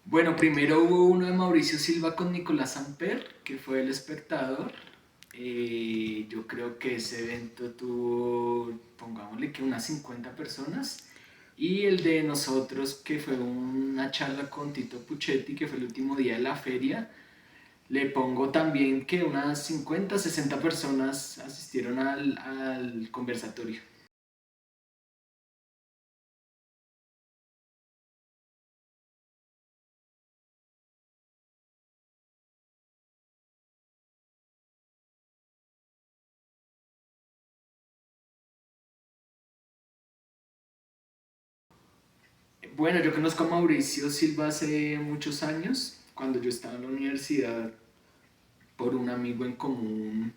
Bueno, primero hubo uno de Mauricio Silva con Nicolás Samper, que fue el espectador. Yo creo que ese evento tuvo, pongámosle que unas 50 personas. Y el de nosotros, que fue una charla con Tito Puchetti, que fue el último día de la feria, le pongo también que unas 50, 60 personas asistieron al conversatorio. Bueno, yo conozco a Mauricio Silva hace muchos años, cuando yo estaba en la universidad, por un amigo en común,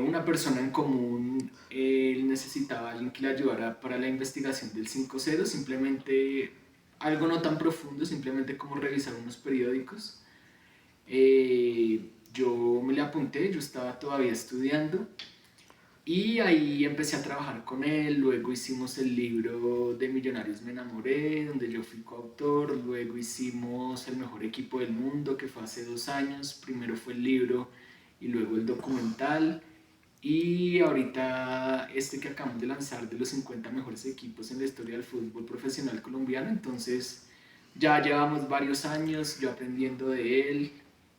una persona en común, él necesitaba a alguien que le ayudara para la investigación del 5-0, simplemente algo no tan profundo, simplemente como revisar unos periódicos. Yo me le apunté, yo estaba todavía estudiando y ahí empecé a trabajar con él, luego hicimos el libro de Millonarios Me Enamoré, donde yo fui coautor, luego hicimos El Mejor Equipo del Mundo, que fue hace 2 años, primero fue el libro y luego el documental, y ahorita este que acabamos de lanzar de los 50 mejores equipos en la historia del fútbol profesional colombiano. Entonces ya llevamos varios años yo aprendiendo de él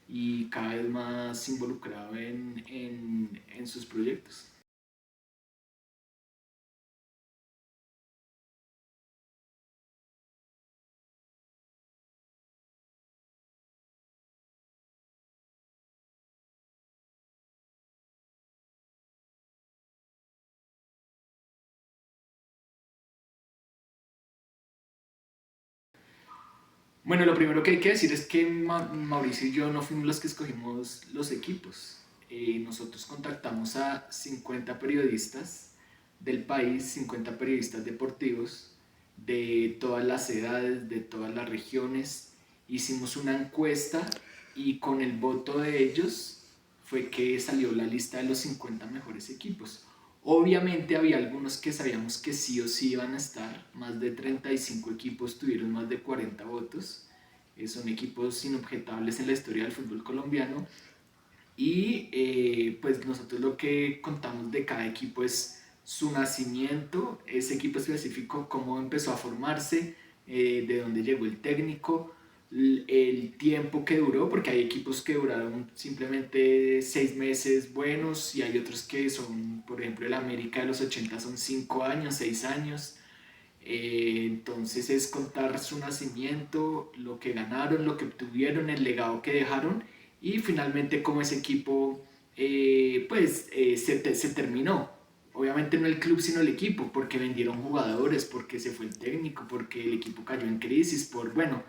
y cada vez más involucrado en sus proyectos. Bueno, lo primero que hay que decir es que Mauricio y yo no fuimos los que escogimos los equipos. Nosotros contactamos a 50 periodistas del país, 50 periodistas deportivos de todas las edades, de todas las regiones. Hicimos una encuesta y con el voto de ellos fue que salió la lista de los 50 mejores equipos. Obviamente había algunos que sabíamos que sí o sí iban a estar, más de 35 equipos tuvieron más de 40 votos, son equipos inobjetables en la historia del fútbol colombiano, y pues nosotros lo que contamos de cada equipo es su nacimiento, ese equipo específico, cómo empezó a formarse, de dónde llegó el técnico, el tiempo que duró, porque hay equipos que duraron simplemente 6 meses buenos y hay otros que son, por ejemplo, el América de los 80 son 5 años, 6 años. Entonces es contar su nacimiento, lo que ganaron, lo que obtuvieron, el legado que dejaron y finalmente cómo ese equipo se terminó. Obviamente no el club sino el equipo, porque vendieron jugadores, porque se fue el técnico, porque el equipo cayó en crisis, por bueno,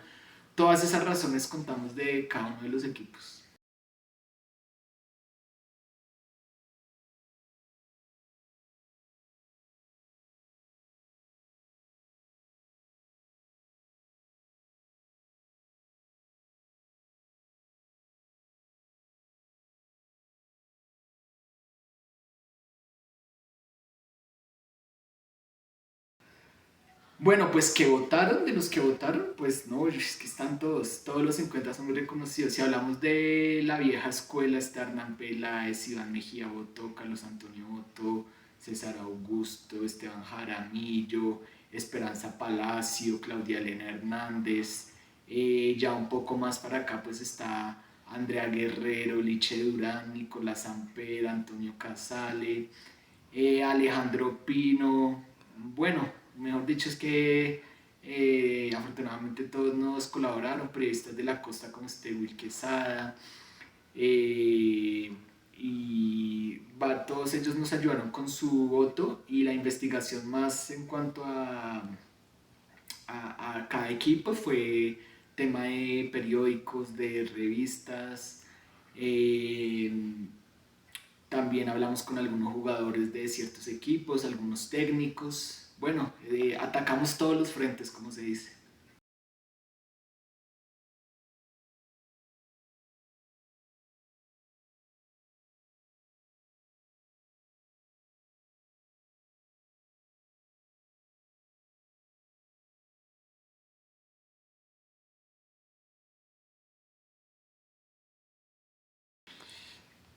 todas esas razones contamos de cada uno de los equipos. Bueno, pues que votaron, de los que votaron, pues no, es que están todos los 50 son muy reconocidos. Si hablamos de la vieja escuela, está Hernán Peláez, Iván Mejía votó, Carlos Antonio votó, César Augusto, Esteban Jaramillo, Esperanza Palacio, Claudia Elena Hernández. Ya un poco más para acá pues está Andrea Guerrero, Liche Durán, Nicolás Samper, Antonio Casale, Alejandro Pino. Bueno, mejor dicho es que afortunadamente todos nos colaboraron, periodistas de la costa como este Will Quesada, eh, y todos ellos nos ayudaron con su voto y la investigación más en cuanto a cada equipo fue tema de periódicos, de revistas. eh, También hablamos con algunos jugadores de ciertos equipos, algunos técnicos. Bueno, atacamos todos los frentes, como se dice.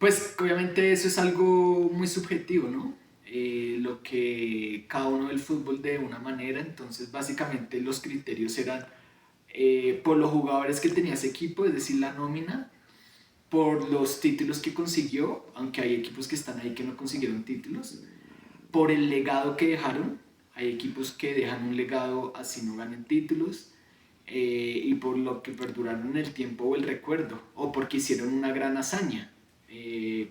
Pues obviamente eso es algo muy subjetivo, ¿no? Lo que cada uno ve el fútbol de una manera, entonces básicamente los criterios eran por los jugadores que tenía ese equipo, es decir, la nómina, por los títulos que consiguió, aunque hay equipos que están ahí que no consiguieron títulos, por el legado que dejaron, hay equipos que dejan un legado así no ganen títulos, y por lo que perduraron en el tiempo o el recuerdo, o porque hicieron una gran hazaña.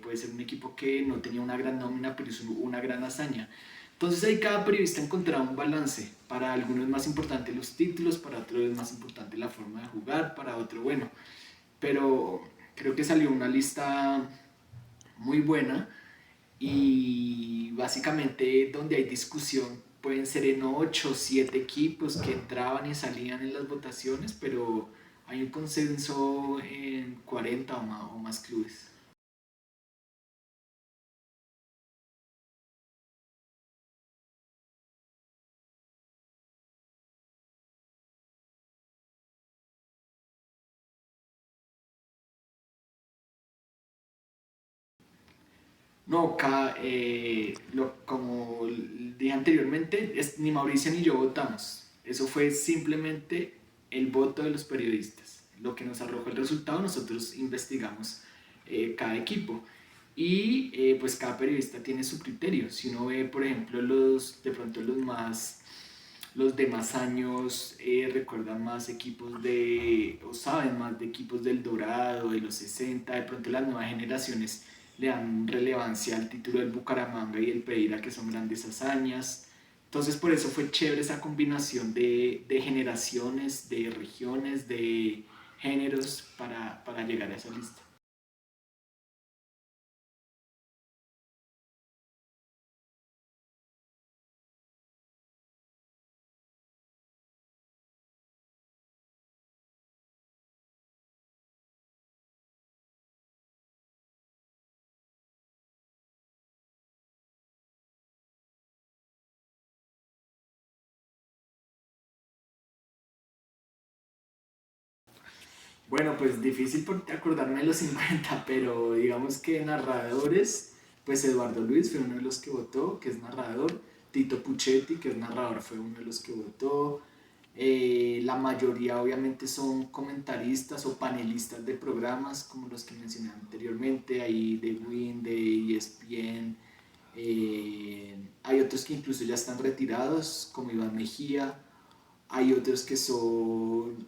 Puede ser un equipo que no tenía una gran nómina, pero hizo una gran hazaña. Entonces ahí cada periodista encontraba un balance. Para algunos es más importante los títulos, para otros es más importante la forma de jugar, para otro bueno. Pero creo que salió una lista muy buena y básicamente donde hay discusión pueden ser en 8 o 7 equipos que entraban y salían en las votaciones, pero hay un consenso en 40 o más clubes. No, como dije anteriormente, ni Mauricio ni yo votamos. Eso fue simplemente el voto de los periodistas. Lo que nos arrojó el resultado, nosotros investigamos cada equipo. Y pues cada periodista tiene su criterio. Si uno ve, por ejemplo, de pronto los de más años recuerdan más equipos o saben más de equipos del Dorado, de los 60, de pronto las nuevas generaciones le dan relevancia al título del Bucaramanga y el Pereira, que son grandes hazañas. Entonces por eso fue chévere esa combinación de generaciones, de regiones, de géneros para llegar a esa lista. Bueno, pues difícil por acordarme de los 50, pero digamos que narradores, pues Eduardo Luis fue uno de los que votó, que es narrador. Tito Puchetti, que es narrador, fue uno de los que votó. La mayoría obviamente son comentaristas o panelistas de programas, como los que mencioné anteriormente, ahí de Win, de ESPN. Hay otros que incluso ya están retirados, como Iván Mejía. Hay otros que son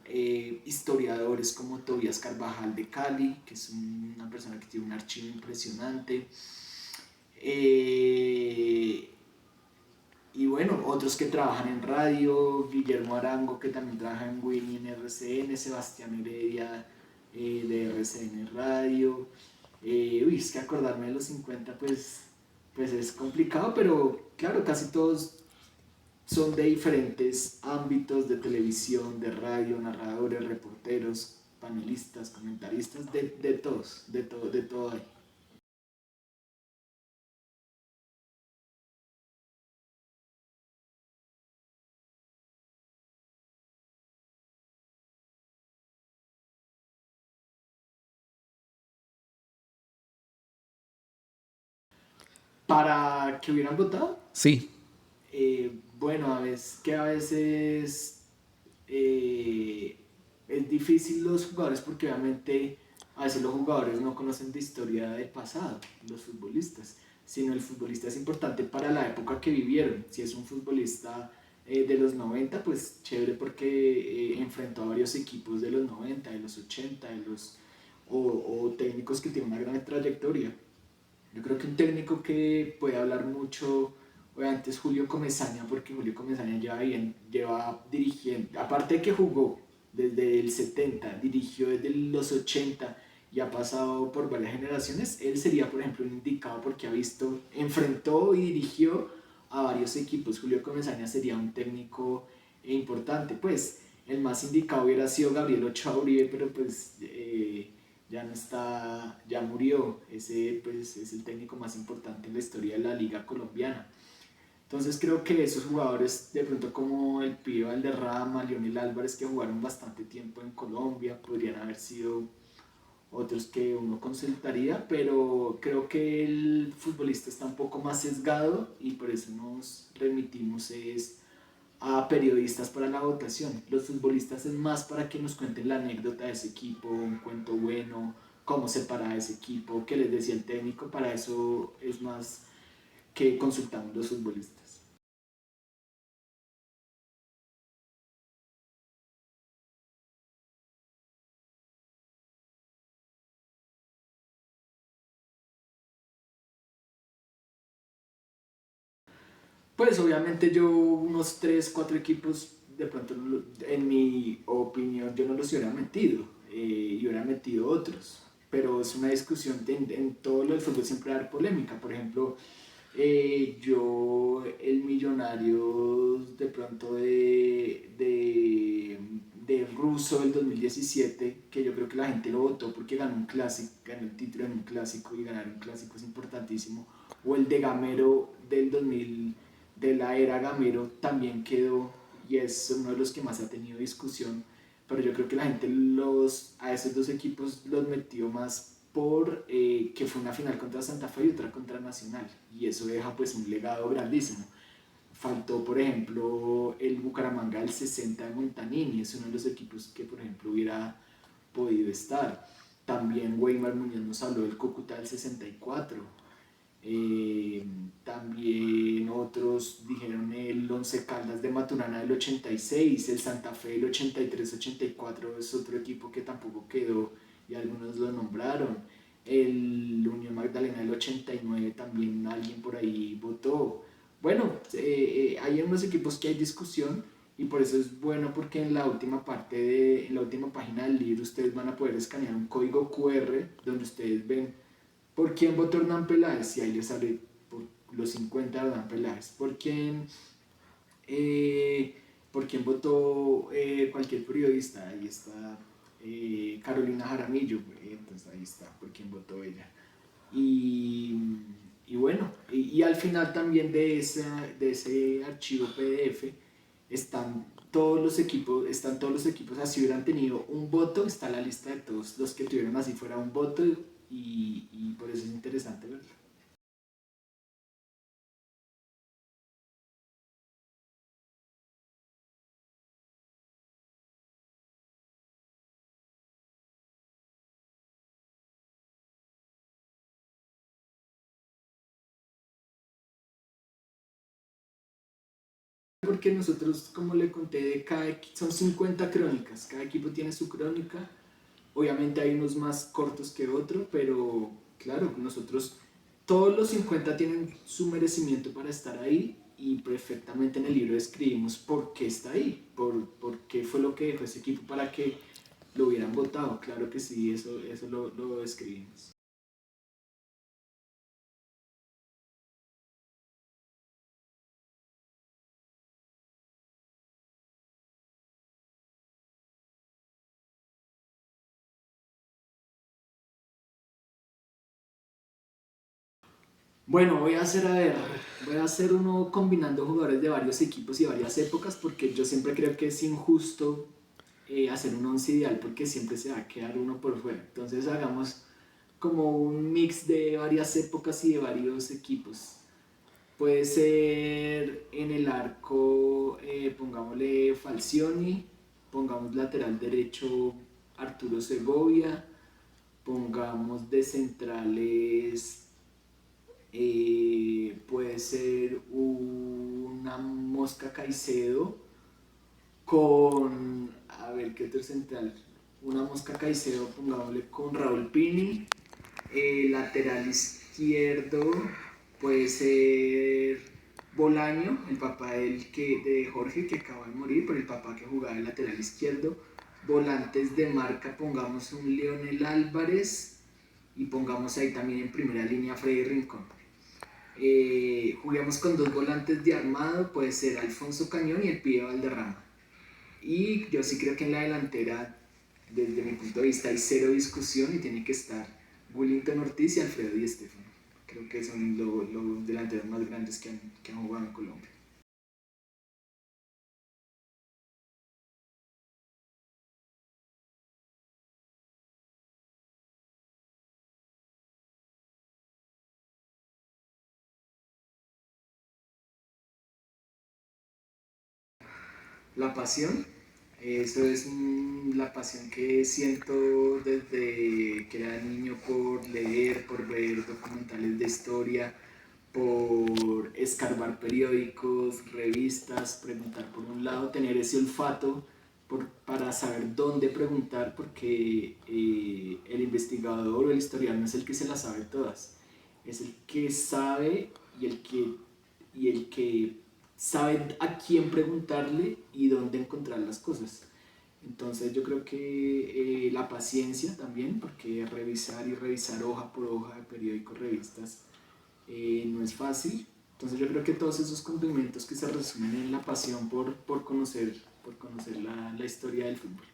historiadores como Tobías Carvajal de Cali, que es una persona que tiene un archivo impresionante. Eh, y bueno, otros que trabajan en radio, Guillermo Arango, que también trabaja en Win y en RCN, Sebastián Heredia de RCN Radio. Uy, es que acordarme de los 50 pues es complicado, pero claro, casi todos son de diferentes ámbitos de televisión, de radio, narradores, reporteros, panelistas, comentaristas, de todos, de todo hay. Para que hubieran votado, Sí, bueno, a veces eh, es difícil los jugadores porque obviamente a veces los jugadores no conocen de historia del pasado, los futbolistas, sino el futbolista es importante para la época que vivieron. Si es un futbolista de los 90, pues chévere porque enfrentó a varios equipos de los 90, de los 80, o técnicos que tienen una gran trayectoria. Yo creo que un técnico que puede hablar mucho, obviamente es Julio Comesaña, porque Julio Comesaña lleva dirigiendo, aparte de que jugó desde el 70, dirigió desde los 80 y ha pasado por varias generaciones, él sería, por ejemplo, un indicado porque enfrentó y dirigió a varios equipos. Julio Comesaña sería un técnico importante, pues el más indicado hubiera sido Gabriel Ochoa Uribe, pero pues ya no está, ya murió. Ese pues es el técnico más importante en la historia de la liga colombiana. Entonces creo que esos jugadores, de pronto como el Pío Valderrama, Lionel Álvarez, que jugaron bastante tiempo en Colombia, podrían haber sido otros que uno consultaría, pero creo que el futbolista está un poco más sesgado y por eso nos remitimos es a periodistas para la votación. Los futbolistas es más para que nos cuenten la anécdota de ese equipo, un cuento bueno, cómo se para ese equipo, qué les decía el técnico, para eso es más que consultamos los futbolistas. Pues obviamente yo unos 3 4 equipos, de pronto en mi opinión yo no los hubiera metido, y hubiera metido otros, pero es una discusión, en todo lo del fútbol siempre va a haber polémica. Por ejemplo, yo, el Millonarios de pronto de Russo del 2017, que yo creo que la gente lo votó porque ganó un clásico, ganó el título en un clásico y ganar un clásico es importantísimo, o el de Gamero del 2000, de la era Gamero, también quedó y es uno de los que más ha tenido discusión, pero yo creo que la gente a esos dos equipos los metió más por que fue una final contra Santa Fe y otra contra Nacional, y eso deja pues un legado grandísimo. Faltó, por ejemplo, el Bucaramanga del 60 de Montanini, es uno de los equipos que, por ejemplo, hubiera podido estar. También Weimar Muñoz nos habló del Cúcuta del 64. También otros dijeron el Once Caldas de Maturana del 86, el Santa Fe del 83-84 es otro equipo que tampoco quedó y algunos lo nombraron. El Unión Magdalena del 89 también alguien por ahí votó. Bueno, hay unos equipos que hay discusión y por eso es bueno porque en la última en la última página del libro ustedes van a poder escanear un código QR donde ustedes ven por quién votó Hernán Peláez y ahí les sale por los 50 de Hernán Peláez. Eh, por quién votó cualquier periodista, ahí está Carolina Jaramillo, entonces ahí está por quién votó ella. Y, y bueno, y al final también de ese archivo PDF están todos los equipos, así hubieran tenido un voto, está la lista de todos los que tuvieron así fuera un voto y por eso es interesante verlo. Porque nosotros, como le conté, son 50 crónicas, cada equipo tiene su crónica, obviamente hay unos más cortos que otros, pero claro, nosotros, todos los 50 tienen su merecimiento para estar ahí y perfectamente en el libro describimos por qué está ahí, por qué fue lo que dejó ese equipo para que lo hubieran votado, claro que sí, eso lo describimos. Bueno, voy a hacer uno combinando jugadores de varios equipos y varias épocas porque yo siempre creo que es injusto hacer un once ideal porque siempre se va a quedar uno por fuera. Entonces hagamos como un mix de varias épocas y de varios equipos. Puede ser en el arco, pongámosle Falcioni, pongamos lateral derecho Arturo Segovia, pongamos de centrales, puede ser una Mosca Caicedo con, a ver, ¿qué otro central? Una Mosca Caicedo, pongámosle con Raúl Pini. Lateral izquierdo puede ser Bolaño, el papá de Jorge que acaba de morir, pero el papá que jugaba el lateral izquierdo. Volantes de marca, pongamos un Leonel Álvarez y pongamos ahí también en primera línea Freddy Rincón. Juguemos con dos volantes de armado, puede ser Alfonso Cañón y el Pibe Valderrama. Y yo sí creo que en la delantera, desde mi punto de vista, hay cero discusión y tiene que estar Willington Ortiz y Alfredo Di Stéfano. Creo que son los delanteros más grandes que han jugado en Colombia. La pasión, eso es la pasión que siento desde que era niño por leer, por ver documentales de historia, por escarbar periódicos, revistas, preguntar por un lado, tener ese olfato para saber dónde preguntar, porque el investigador o el historiador no es el que se las sabe todas, es el que sabe y el que sabe a quién preguntarle y dónde encontrar las cosas. Entonces yo creo que la paciencia también, porque revisar y revisar hoja por hoja de periódicos, revistas, no es fácil. Entonces yo creo que todos esos complementos que se resumen en la pasión por conocer la historia del fútbol.